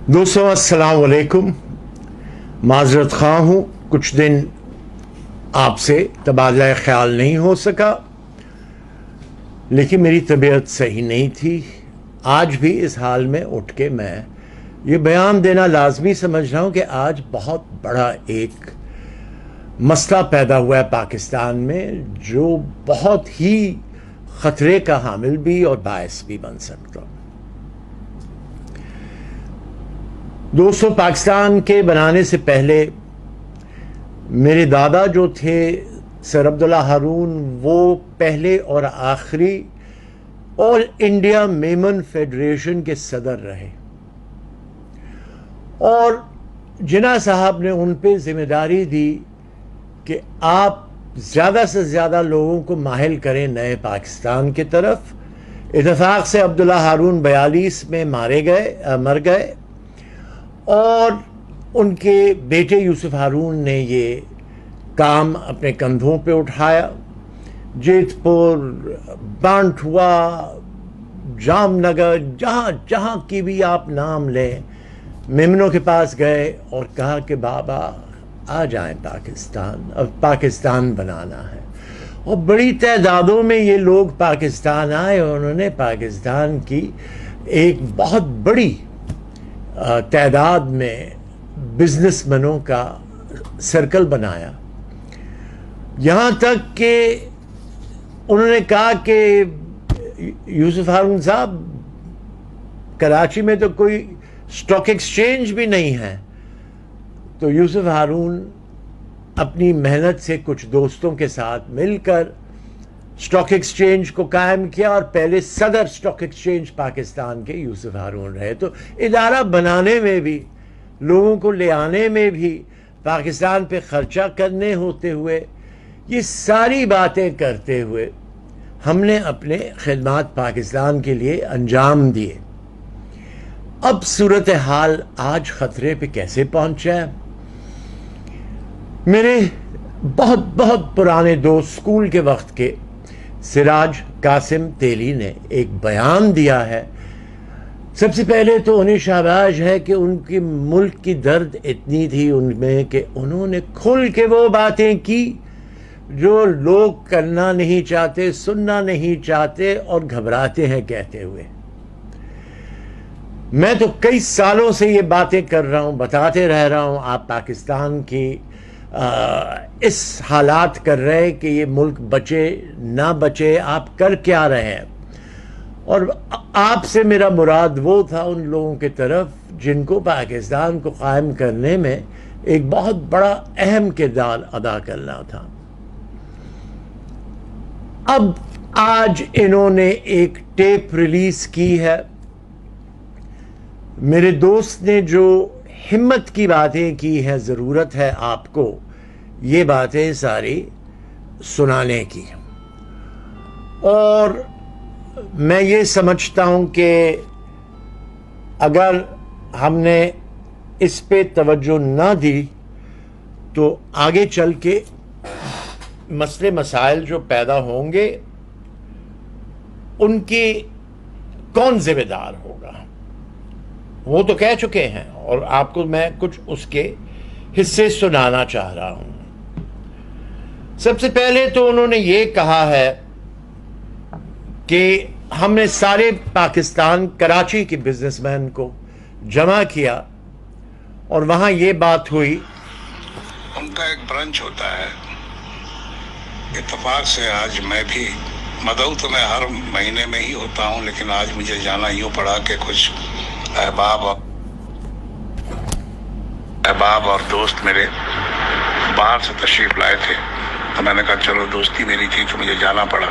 दोस्तों अस्सलाम वालेकुम। माजरत ख़्वाह हूँ, कुछ दिन आपसे तबादला ख्याल नहीं हो सका, लेकिन मेरी तबीयत सही नहीं थी। आज भी इस हाल में उठ के मैं ये बयान देना लाजमी समझ रहा हूँ कि आज बहुत बड़ा एक मसला पैदा हुआ है पाकिस्तान में, जो बहुत ही ख़तरे का हामिल भी और बायस भी बन सकता। दोस्तों, पाकिस्तान के बनाने से पहले मेरे दादा जो थे सर अब्दुल्ला हारून, वो पहले और आखिरी ऑल इंडिया मेमन फेडरेशन के सदर रहे और जिन्ना साहब ने उन पे जिम्मेदारी दी कि आप ज़्यादा से ज़्यादा लोगों को माहिल करें नए पाकिस्तान की तरफ। इत्तेफाक से अब्दुल्ला हारून 42 में मर गए और उनके बेटे यूसुफ हारून ने ये काम अपने कंधों पे उठाया। जेतपुर, बांटुआ, जामनगर, जहाँ जहाँ की भी आप नाम लें, मेमनों के पास गए और कहा कि बाबा आ जाएं पाकिस्तान, अब पाकिस्तान बनाना है। और बड़ी तादादों में ये लोग पाकिस्तान आए और उन्होंने पाकिस्तान की एक बहुत बड़ी तादाद में बिजनेसमैनों का सर्कल बनाया। यहाँ तक कि उन्होंने कहा कि यूसुफ हारून साहब, कराची में तो कोई स्टॉक एक्सचेंज भी नहीं है। तो यूसुफ हारून अपनी मेहनत से कुछ दोस्तों के साथ मिलकर स्टॉक एक्सचेंज को कायम किया और पहले सदर स्टॉक एक्सचेंज पाकिस्तान के यूसुफ हारून रहे। तो इदारा बनाने में भी, लोगों को ले आने में भी, पाकिस्तान पे खर्चा करने होते हुए, ये सारी बातें करते हुए हमने अपने खिदमात पाकिस्तान के लिए अंजाम दिए। अब सूरत हाल आज खतरे पे कैसे पहुंचा है? मेरे बहुत बहुत पुराने दोस्त, स्कूल के वक्त के सिराज कासिम तेली ने एक बयान दिया है। सबसे पहले तो उन्हें शाबाश है कि उनकी मुल्क की दर्द इतनी थी उनमें कि उन्होंने खुल के वो बातें की जो लोग करना नहीं चाहते, सुनना नहीं चाहते और घबराते हैं कहते हुए। मैं तो कई सालों से ये बातें कर रहा हूँ, बताते रह रहा हूँ, आप पाकिस्तान की इस हालात कर रहे हैं कि ये मुल्क बचे ना बचे, आप कर क्या रहे हैं। और आपसे मेरा मुराद वो था उन लोगों की तरफ जिनको पाकिस्तान को कायम करने में एक बहुत बड़ा अहम किरदार अदा करना था। अब आज इन्होंने एक टेप रिलीज की है। मेरे दोस्त ने जो हिम्मत की बातें की हैं, ज़रूरत है आपको ये बातें सारी सुनाने की। और मैं ये समझता हूँ कि अगर हमने इस पे तवज्जो ना दी तो आगे चल के मसले मसाइल जो पैदा होंगे उनकी कौन जिम्मेदार होगा, वो तो कह चुके हैं और आपको मैं कुछ उसके हिस्से सुनाना चाह रहा हूं। सबसे पहले तो उन्होंने ये कहा है कि हमने सारे पाकिस्तान, कराची के बिजनेसमैन को जमा किया और वहां ये बात हुई। उनका एक ब्रंच होता है। इत्तेफाक से आज मैं भी, मदऊ तो मैं हर महीने में ही होता हूं, लेकिन आज मुझे जाना यूं पड़ा कि कुछ अहबाब और दोस्त मेरे बाहर से तशरीफ लाए थे। तो मैंने कहा चलो, दोस्ती मेरी थी तो मुझे जाना पड़ा।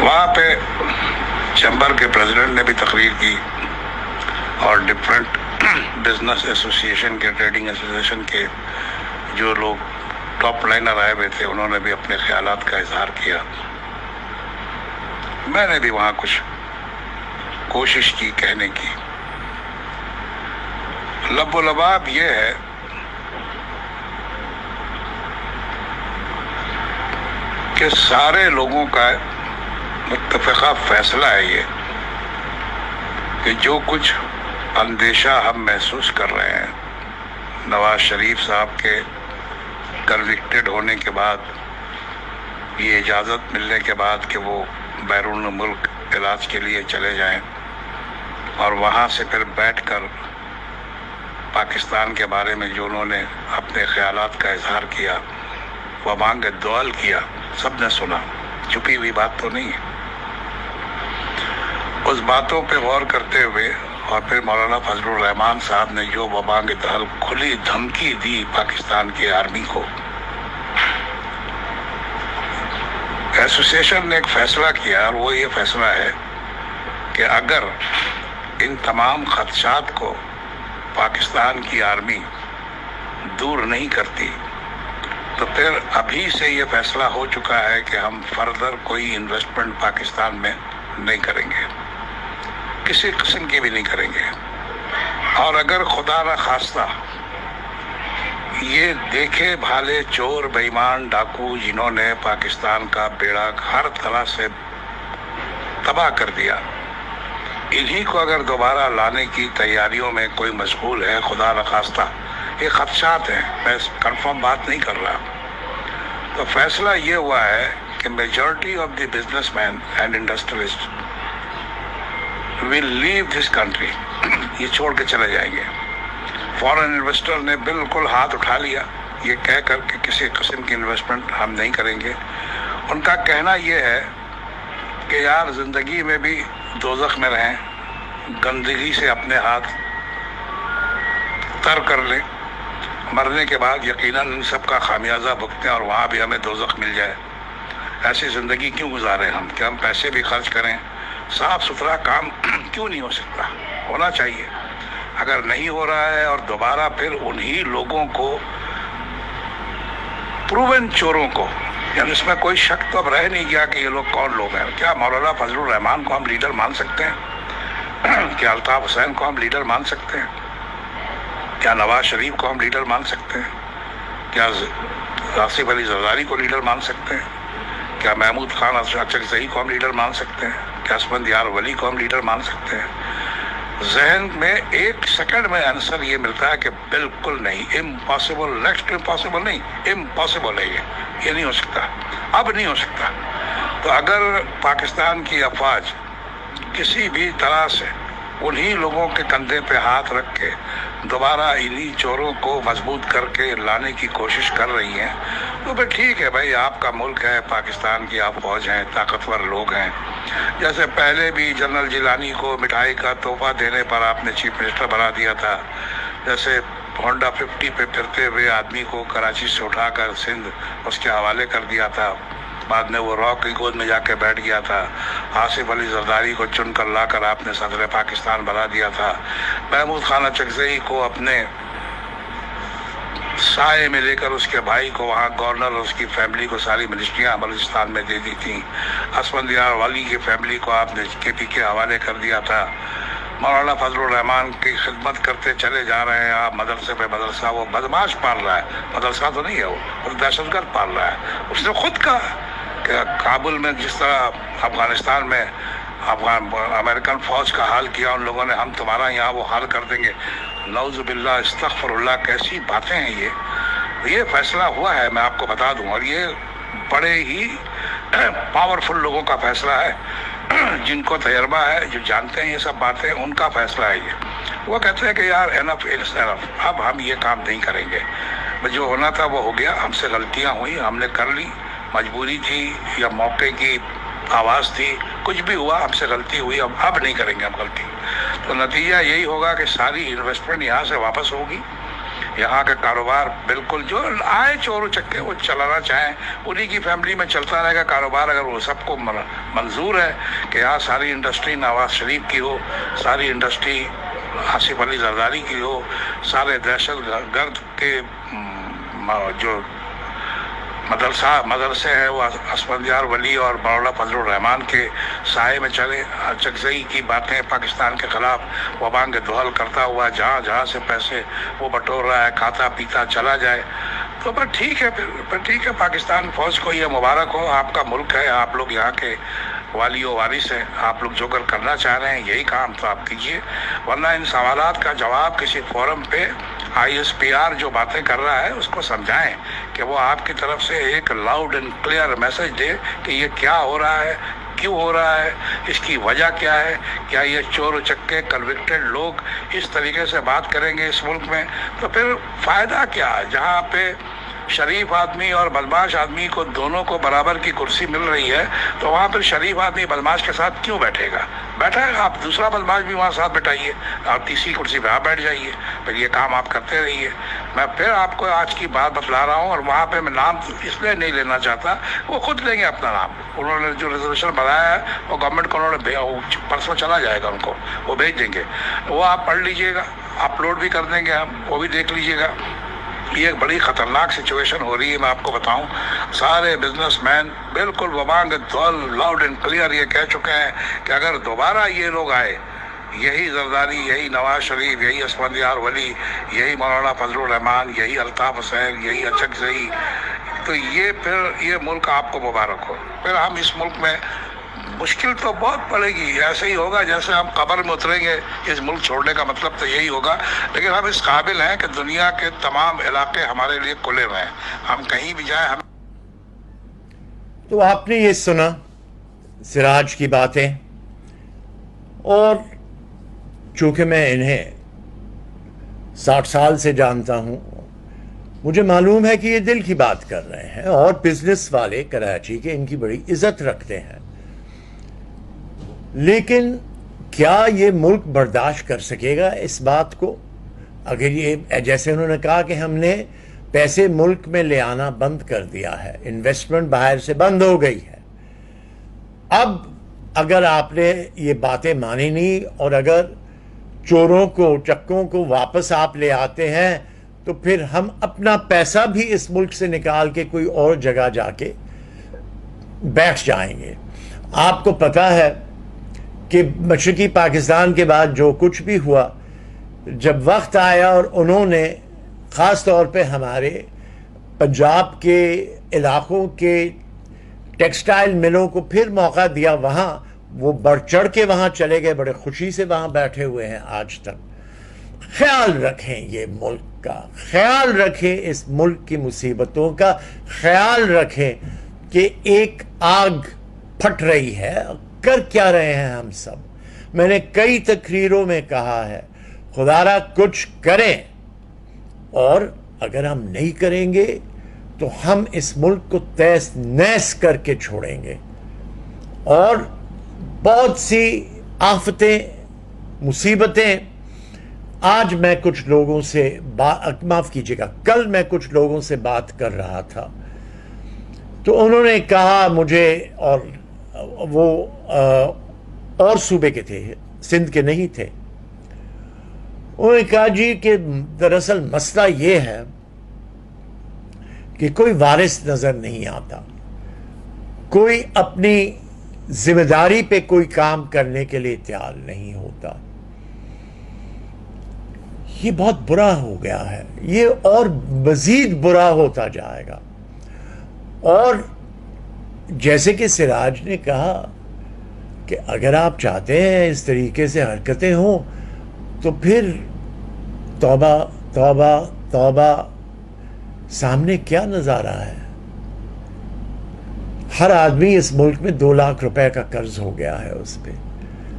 वहाँ पे चैम्बर के प्रेसिडेंट ने भी तकरीर की और डिफरेंट बिजनेस एसोसिएशन के, ट्रेडिंग एसोसिएशन के जो लोग टॉप लाइनर आए हुए थे, उन्होंने भी अपने ख्यालात का इजहार किया। मैंने भी वहाँ कुछ कोशिश की कहने की। लबोलबाब ये है कि सारे लोगों का मुत्तफ़िक़ा फैसला है ये کہ جو کچھ اندیشہ ہم محسوس کر رہے ہیں نواز شریف صاحب کے کنوکٹڈ ہونے کے بعد، یہ اجازت ملنے کے بعد کہ وہ بیرون ملک علاج کے لیے چلے جائیں اور وہاں سے پھر بیٹھ کر پاکستان کے بارے میں جو انہوں نے اپنے خیالات کا اظہار کیا، وہ مانگ دعال کیا، سب نے سنا، چھپی ہوئی بات تو نہیں ہے۔ اس باتوں پہ غور کرتے ہوئے اور پھر مولانا فضل الرحمان صاحب نے جو وبانگ دہل کھلی دھمکی دی پاکستان کی آرمی کو، ایسوسیشن نے ایک فیصلہ کیا، اور وہ یہ فیصلہ ہے کہ اگر ان تمام خدشات کو پاکستان کی آرمی دور نہیں کرتی تو پھر ابھی سے یہ فیصلہ ہو چکا ہے کہ ہم فردر کوئی انویسٹمنٹ پاکستان میں نہیں کریں گے، کسی قسم کی بھی نہیں کریں گے۔ اور اگر خدا نہ خواستہ یہ دیکھے بھالے چور، بے ایمان، ڈاکو جنہوں نے پاکستان کا بیڑا ہر طرح سے تباہ کر دیا، انہی کو اگر دوبارہ لانے کی تیاریوں میں کوئی مشغول ہے، خدا نخواستہ، یہ خدشات ہیں، میں کنفرم بات نہیں کر رہا، تو فیصلہ یہ ہوا ہے کہ majority of the businessman and industrialist will leave this country, یہ چھوڑ کے چلے جائیں گے۔ فورن انویسٹر نے بالکل ہاتھ اٹھا لیا یہ کہہ کر کہ کسی قسم کی انویسٹمنٹ ہم نہیں کریں گے۔ ان کا کہنا یہ ہے کہ یار زندگی میں بھی دوزخ میں رہیں، گندگی سے اپنے ہاتھ تر کر لیں، مرنے کے بعد یقیناً ان سب کا خامیازہ بھگتیں اور وہاں بھی ہمیں دوزخ مل جائے۔ ایسی زندگی کیوں گزاریں ہم کہ ہم پیسے بھی خرچ کریں، صاف ستھرا کام کیوں نہیں ہو سکتا؟ ہونا چاہیے۔ اگر نہیں ہو رہا ہے اور دوبارہ پھر انہی لوگوں کو، پروون چوروں کو، یعنی اس میں کوئی شک تو اب رہ نہیں گیا کہ یہ لوگ کون لوگ ہیں۔ کیا مولانا فضل الرحمان کو ہم لیڈر مان سکتے ہیں؟ کیا الطاف حسین کو ہم لیڈر مان سکتے ہیں؟ کیا نواز شریف کو ہم لیڈر مان سکتے ہیں؟ کیا آصف علی زرداری کو لیڈر مان سکتے ہیں؟ کیا محمود خان اچکزئی کو ہم لیڈر مان سکتے ہیں؟ کیا اسفندیار ولی کو ہم لیڈر مان سکتے ہیں؟ ذہن میں ایک سیکنڈ میں آنسر یہ ملتا ہے کہ بالکل نہیں، امپاسبل، نیکسٹ امپاسبل نہیں، امپاسبل ہے، یہ نہیں ہو سکتا، اب نہیں ہو سکتا۔ تو اگر پاکستان کی افواج کسی بھی طرح سے انہی لوگوں کے کندھے پہ ہاتھ رکھ کے دوبارہ انہی چوروں کو مضبوط کر کے لانے کی کوشش کر رہی ہیں تو پھر ٹھیک ہے بھائی، آپ کا ملک ہے، پاکستان کی آپ فوج ہیں، طاقتور لوگ ہیں۔ جیسے پہلے بھی جنرل جیلانی کو مٹھائی کا تحفہ دینے پر آپ نے چیف منسٹر بنا دیا تھا، جیسے ہونڈا 50 پہ پھرتے ہوئے آدمی کو کراچی سے اٹھا کر سندھ اس کے حوالے کر دیا تھا، بعد میں وہ راک کی گود میں جا کے بیٹھ گیا تھا۔ آصف علی زرداری کو چن کر لا کر آپ نے صدر پاکستان بنا دیا تھا۔ محمود خان اچکزئی کو اپنے سائے میں لے کر اس کے بھائی کو وہاں گورنر اور اس کی فیملی کو ساری منسٹریاں بلوچستان میں دے دی تھیں۔ اسفندیار والی کی فیملی کو آپ نے KP کے حوالے کر دیا تھا۔ مولانا فضل الرحمان کی خدمت کرتے چلے جا رہے ہیں آپ، مدرسے پہ مدرسہ، وہ بدماش پال رہا ہے، مدرسہ تو نہیں ہے، وہ دہشت گرد پال رہا ہے۔ اس نے خود کہا کہ کابل میں جس طرح افغانستان میں امریکن فوج کا حال کیا ان لوگوں نے، ہم تمہارا یہاں وہ حال کر دیں گے۔ نعوذ باللہ، استغفر اللہ، کیسی باتیں ہیں یہ فیصلہ ہوا ہے، میں آپ کو بتا دوں، اور یہ بڑے ہی پاورفل لوگوں کا فیصلہ ہے، جن کو تجربہ ہے، جو جانتے ہیں یہ سب باتیں، ان کا فیصلہ ہے یہ۔ وہ کہتے ہیں کہ یار انف از انف، اب ہم یہ کام نہیں کریں گے، جو ہونا تھا وہ ہو گیا، ہم سے غلطیاں ہوئی، ہم نے کر لی، مجبوری تھی یا موقع کی آواز تھی، کچھ بھی ہوا، ہم سے غلطی ہوئی، اب نہیں کریں گے ہم غلطی۔ تو نتیجہ یہی ہوگا کہ ساری انویسٹمنٹ یہاں سے واپس ہوگی، یہاں کا کاروبار بالکل جو آئے چور چکے وہ چلانا چاہیں انہی کی فیملی میں چلتا رہے گا کاروبار۔ اگر وہ سب کو منظور ہے کہ یہاں ساری انڈسٹری نواز شریف کی ہو، ساری انڈسٹری آصف علی زرداری کی ہو، سارے دہشت گرد کے جو مدرسے ہیں وہ اسفندیار ولی اور مولانا فضل الرحمان کے سائے میں چلے، اچکزئی کی باتیں پاکستان کے خلاف وبانگ دہل کرتا ہوا جہاں جہاں سے پیسے وہ بٹور رہا ہے، کھاتا پیتا چلا جائے، تو ٹھیک ہے، پھر ٹھیک ہے، پاکستان فوج کو یہ مبارک ہو، آپ کا ملک ہے، آپ لوگ یہاں کے वाली वारिस है। आप लोग जो करना चाह रहे हैं यही काम तो आप कीजिए, वरना इन सवालात का जवाब किसी फोरम पे ISPR जो बातें कर रहा है उसको समझाएं कि वो आपकी तरफ से एक लाउड एंड क्लियर मैसेज दे कि ये क्या हो रहा है, क्यों हो रहा है, इसकी वजह क्या है। क्या ये चोर उचक्के कन्विक्टेड लोग इस तरीके से बात करेंगे इस मुल्क में, तो फिर फ़ायदा क्या? जहाँ पे शरीफ आदमी और बदमाश आदमी को दोनों को बराबर की कुर्सी मिल रही है, तो वहाँ पर शरीफ आदमी बदमाश के साथ क्यों बैठेगा? बैठेगा, आप दूसरा बदमाश भी वहाँ साथ बैठाइए, आप तीसरी कुर्सी पे आप बैठ जाइए, फिर ये काम आप करते रहिए। मैं फिर आपको आज की बात बतला रहा हूँ, और वहाँ पे मैं नाम इसलिए नहीं लेना चाहता, वो खुद लेंगे अपना नाम। उन्होंने जो रिजर्वेशन बनाया है वो गवर्नमेंट को उन्होंने परसों चला जाएगा, उनको वो भेज देंगे, वो आप पढ़ लीजिएगा, अपलोड भी कर देंगे हम, वो भी देख लीजिएगा। ये एक बड़ी ख़तरनाक सिचुएशन हो रही है। मैं आपको बताऊं, सारे बिजनेसमैन बिल्कुल वबांग लाउड एंड क्लियर ये कह चुके हैं कि अगर दोबारा ये लोग आए, यही जरदारी, यही नवाज शरीफ, यही असफंदियार वली, यही मौलाना फजलुर रहमान, यही अल्ताफ़ हुसैन, यही अचकज़ई, तो ये फिर ये मुल्क आपको मुबारक हो। फिर हम इस मुल्क में मुश्किल तो बहुत पड़ेगी, ऐसे ही होगा जैसे हम कब्र में उतरेंगे। इस मुल्क छोड़ने का मतलब तो यही होगा, लेकिन हम इस काबिल हैं कि दुनिया के तमाम इलाके हमारे लिए खुले हुए हैं, हम कहीं भी जाएं। हम तो आपने ये सुना सिराज की बातें, और चूंकि मैं इन्हें 60 साल से जानता हूं, मुझे मालूम है कि ये दिल की बात कर रहे हैं, और बिजनेस वाले कराची के इनकी बड़ी इज्जत रखते हैं। लेकिन क्या ये मुल्क बर्दाश्त कर सकेगा इस बात को? अगर ये, जैसे उन्होंने कहा कि हमने पैसे मुल्क में ले आना बंद कर दिया है, इन्वेस्टमेंट बाहर से बंद हो गई है, अब अगर आपने ये बातें मानी नहीं, और अगर चोरों को, चक्कों को वापस आप ले आते हैं, तो फिर हम अपना पैसा भी इस मुल्क से निकाल के कोई और जगह जाके बैठ जाएंगे। आपको पता है कि मशरकी पाकिस्तान के बाद जो कुछ भी हुआ, जब वक्त आया और उन्होंने ख़ास तौर पे हमारे पंजाब के इलाकों के टेक्सटाइल मिलों को फिर मौका दिया, वहाँ वो बढ़ चढ़ के वहाँ चले गए, बड़े खुशी से वहाँ बैठे हुए हैं आज तक। ख्याल रखें ये मुल्क का, ख्याल रखें इस मुल्क की मुसीबतों का, ख्याल रखें कि एक आग फट रही है। कर क्या रहे हैं हम सब? मैंने कई तकरीरों में कहा है, खुदारा कुछ करें, और अगर हम नहीं करेंगे तो हम इस मुल्क को तहस नहस करके छोड़ेंगे, और बहुत सी आफतें, मुसीबतें। आज मैं कुछ लोगों से माफ़ कीजिएगा, कल मैं कुछ लोगों से बात कर रहा था, तो उन्होंने कहा मुझे, और वो और सूबे के थे, सिंध के नहीं थे, उन्होंने कहा जी कि दरअसल मसला ये है कि कोई वारिस नजर नहीं आता, कोई अपनी जिम्मेदारी पे कोई काम करने के लिए तैयार नहीं होता। ये बहुत बुरा हो गया है, ये और मजीद बुरा होता जाएगा। और जैसे कि सिराज ने कहा कि अगर आप चाहते हैं इस तरीके से हरकतें हों, तो फिर तौबा तौबा तौबा, सामने क्या नज़ारा है। हर आदमी इस मुल्क में 2 लाख रुपए का कर्ज हो गया है उस पे,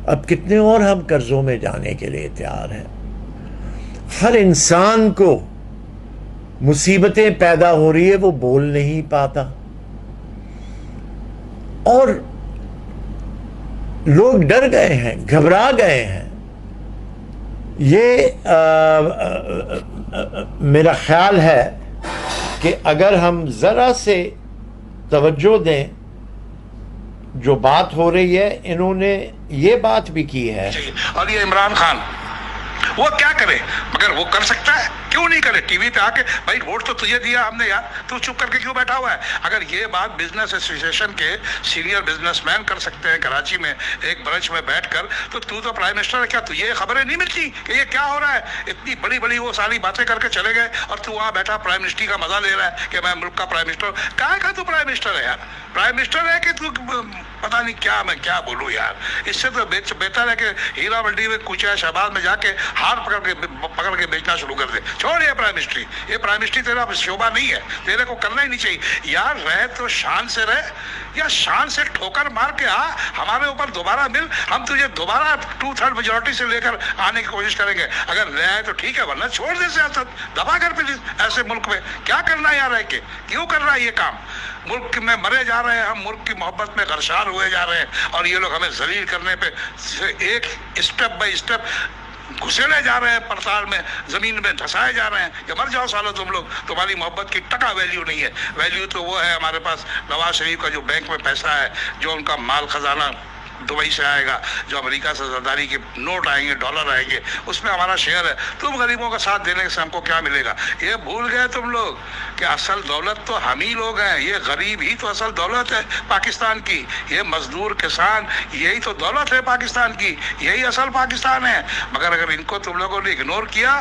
अब कितने और हम कर्जों में जाने के लिए तैयार हैं। हर इंसान को मुसीबतें पैदा हो रही है, वो बोल नहीं पाता, और लोग डर गए हैं, घबरा गए हैं। ये मेरा ख्याल है कि अगर हम जरा से तवज्जो दें, जो बात हो रही है, इन्होंने ये बात भी की है। और ये इमरान खान वो क्या करे, मगर वो कर सकता है, क्यों नहीं करे? टीवी पे आके, भाई वोट तो तुझे दिया हमने यार, तू चुप करके क्यों बैठा हुआ है? अगर ये बात बिजनेस एसोसिएशन के सीनियर बिजनेसमैन कर सकते हैं कराची में एक ब्रंच में बैठकर, तो तू तो प्राइम मिनिस्टर है, क्या तुझे खबरें नहीं मिलती कि ये क्या हो रहा है? इतनी बड़ी बड़ी वो सारी बातें करके चले गए, और तू वहाँ बैठा प्राइम मिनिस्ट्री का मजा ले रहा है कि मैं मुल्क का प्राइम मिनिस्टर। कहाँ का तू प्राइम मिनिस्टर है यार? प्राइम मिनिस्टर है कि तू पता नहीं क्या, मैं क्या बोलूं यार। इससे तो बेहतर है कि हीरा मंडी में कुचा शहबाज में जाके हार पकड़ के बेचना शुरू कर दे। छोड़ ये प्राइम मिनिस्ट्री, ये प्राइम मिनिस्ट्री तेरा शोभा नहीं है, तेरे को करना ही नहीं चाहिए यार। रहे तो शान से रहे, या शान से ठोकर मार के आ, हमारे ऊपर दोबारा मिल, हम तुझे दोबारा 2/3 मेजोरिटी से लेकर आने की कोशिश करेंगे। अगर रहे तो ठीक है, वरना छोड़ दे सियासत, दबा कर फिर ऐसे मुल्क में क्या करना है यार, रह के क्यों कर रहा है ये काम। मुल्क में मरे जा रहे हैं हम, मुल्क की मोहब्बत में गरशार हुए जा रहे हैं, और ये लोग हमें जलील करने पे एक स्टेप बाय स्टेप घुसेड़े जा रहे हैं, पड़ताल में जमीन में धंसाए जा रहे हैं कि मर जाओ सालो तुम लोग, तुम्हारी मोहब्बत की टका वैल्यू नहीं है। वैल्यू तो वो है हमारे पास नवाज शरीफ का जो बैंक में पैसा है, जो उनका माल खजाना दुबई से आएगा, जो अमेरिका से जरदारी के नोट आएंगे, डॉलर आएंगे, उसमें हमारा शेयर है। तुम गरीबों का साथ देने से हमको क्या मिलेगा? ये भूल गए तुम लोग कि असल दौलत तो हम ही लोग हैं, ये गरीब ही तो असल दौलत है पाकिस्तान की, ये मजदूर किसान, यही तो दौलत है पाकिस्तान की, यही असल पाकिस्तान है। मगर अगर इनको तुम लोगों ने इग्नोर किया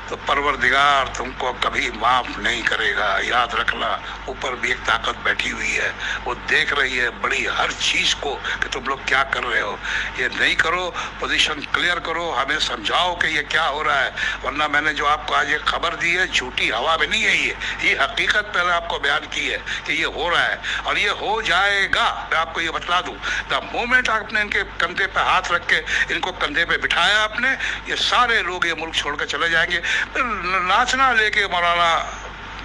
तो परवरदिगार तुमको कभी माफ नहीं करेगा, याद रखना। ऊपर भी एक ताकत बैठी हुई है, वो देख रही है बड़ी हर चीज को कि तुम लोग क्या कर रहे हो। ये नहीं करो, पोजीशन क्लियर करो, हमें समझाओ कि ये क्या हो रहा है। वरना मैंने जो आपको आज ये खबर दी है, झूठी हवा में नहीं है, ये हकीकत पहले आपको बयान की है कि ये हो रहा है और ये हो जाएगा। मैं आपको ये बतला दूं, द मोमेंट आपने इनके कंधे पे हाथ रख के इनको कंधे पे बिठाया आपने, ये सारे लोग ये मुल्क छोड़ कर चले जाएंगे। नाचना लेके मौलाना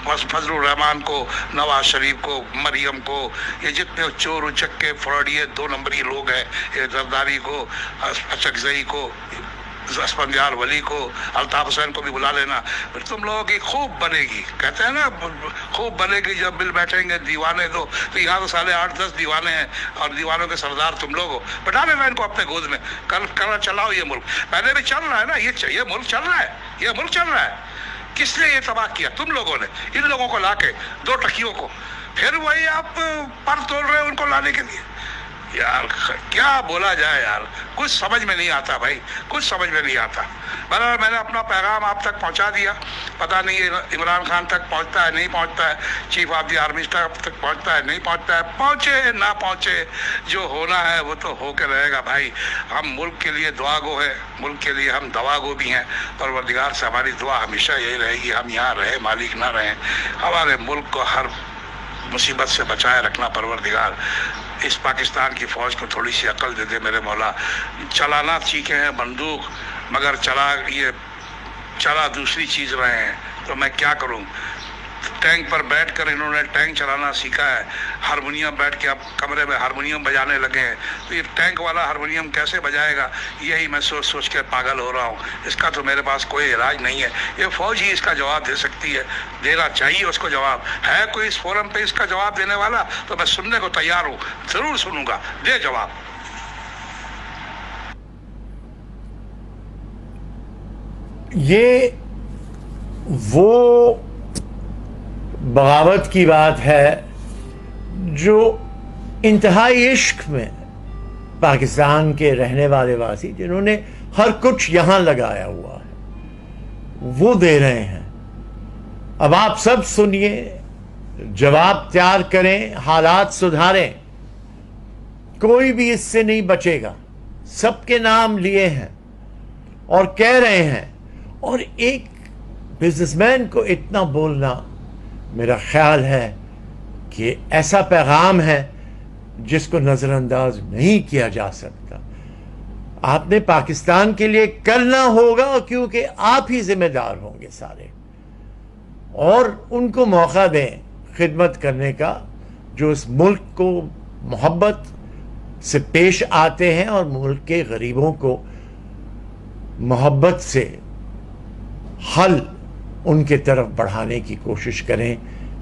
फजलुर रहमान को, नवाज शरीफ को, मरियम को, ये जितने चोर उचक्के फ्रॉडिये 2 नंबरी लोग हैं, ये जरदारी को, अचकजई को, अस्पंजाल वली को, अल्ताफ हुसैन को भी बुला लेना, फिर तुम लोगों की खूब बनेगी। कहते हैं ना खूब बनेगी जब बिल बैठेंगे दीवाने। तो यहाँ तो साले 8-10 दीवाने हैं और दीवानों के सरदार तुम लोग हो। बैठा लेना इनको अपने गोद में, कर चलाओ ये मुल्क। पहले भी चल रहा है ना, ये मुल्क चल रहा है, ये मुल्क चल रहा है। किसने ये तबाह किया? तुम लोगों ने, इन लोगों को लाके 2 टकियों को, फिर वही आप पर तोड़ रहे हो उनको लाने के लिए। यार क्या बोला जाए यार, कुछ समझ में नहीं आता भाई, कुछ समझ में नहीं आता। बहरहाल मैंने अपना पैगाम आप तक पहुंचा दिया, पता नहीं ये इमरान खान तक पहुंचता है नहीं पहुंचता है, chief of the army staff तक पहुंचता है नहीं पहुंचता है, पहुंचे ना पहुंचे, जो होना है वो तो होकर रहेगा भाई। हम मुल्क के लिए दुआगो है, मुल्क के लिए हम दवागो भी हैं। परवरदिगार से हमारी दुआ हमेशा यही रहेगी, हम यहाँ रहे मालिक ना रहें, हमारे मुल्क को हर मुसीबत से बचाए रखना परवरदिगार। इस पाकिस्तान की फ़ौज को थोड़ी सी अकल दे दे मेरे मौला। चलाना सीखे हैं बंदूक, मगर चला दूसरी चीज़ रहे हैं, तो मैं क्या करूं। टैंक पर बैठकर इन्होंने टैंक चलाना सीखा है, हारमोनियम बैठ के अब कमरे में हारमोनियम बजाने लगे हैं, तो ये टैंक वाला हारमोनियम कैसे बजाएगा, यही मैं सोच सोच के पागल हो रहा हूँ। इसका तो मेरे पास कोई इलाज नहीं है, ये फ़ौज ही इसका जवाब दे सकती है, देना चाहिए उसको जवाब। है कोई इस फोरम पे इसका जवाब देने वाला तो मैं सुनने को तैयार हूँ, ज़रूर सुनूंगा, दे जवाब। ये वो बगावत की बात है जो इंतहाई इश्क में पाकिस्तान के रहने वाले वासी, जिन्होंने हर कुछ यहाँ लगाया हुआ है, वो दे रहे हैं। अब आप सब सुनिए, जवाब तैयार करें, हालात सुधारें। कोई भी इससे नहीं बचेगा, सबके नाम लिए हैं और कह रहे हैं। और एक बिजनेसमैन को इतना बोलना, मेरा ख्याल है कि ऐसा पैगाम है जिसको नज़रअंदाज नहीं किया जा सकता। आपने पाकिस्तान के लिए करना होगा, क्योंकि आप ही जिम्मेदार होंगे सारे, और उनको मौका दें खिदमत करने का, जो इस मुल्क को मोहब्बत से पेश आते हैं और मुल्क के गरीबों को मोहब्बत से हल उनके तरफ बढ़ाने की कोशिश करें,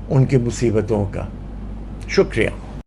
उनकी मुसीबतों का। शुक्रिया।